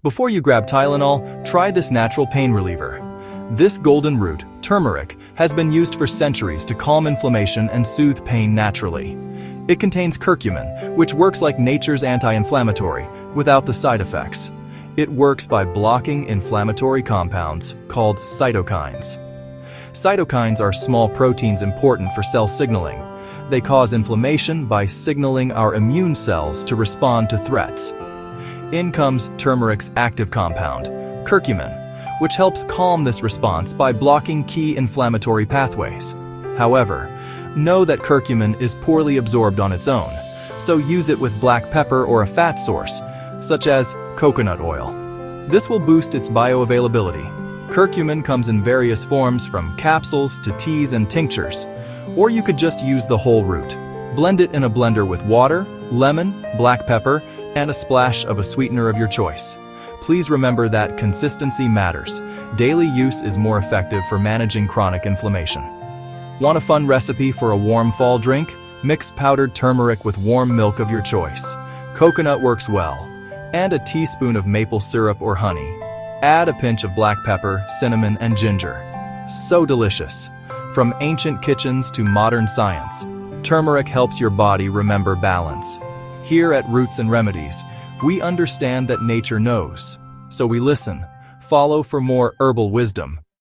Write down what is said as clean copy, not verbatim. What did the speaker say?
Before you grab Tylenol, try this natural pain reliever. This golden root, turmeric, has been used for centuries to calm inflammation and soothe pain naturally. It contains curcumin, which works like nature's anti-inflammatory, without the side effects. It works by blocking inflammatory compounds called cytokines. Cytokines are small proteins important for cell signaling. They cause inflammation by signaling our immune cells to respond to threats. In comes turmeric's active compound, curcumin, which helps calm this response by blocking key inflammatory pathways. However, know that curcumin is poorly absorbed on its own, so use it with black pepper or a fat source, such as coconut oil. This will boost its bioavailability. Curcumin comes in various forms from capsules to teas and tinctures, or you could just use the whole root. Blend it in a blender with water, lemon, black pepper, and a splash of a sweetener of your choice. Please remember that consistency matters. Daily use is more effective for managing chronic inflammation. Want a fun recipe for a warm fall drink? Mix powdered turmeric with warm milk of your choice. Coconut works well. And a teaspoon of maple syrup or honey. Add a pinch of black pepper, cinnamon, and ginger. So delicious. From ancient kitchens to modern science, turmeric helps your body remember balance. Here at Roots and Remedies, we understand that nature knows. So we listen, follow for more herbal wisdom,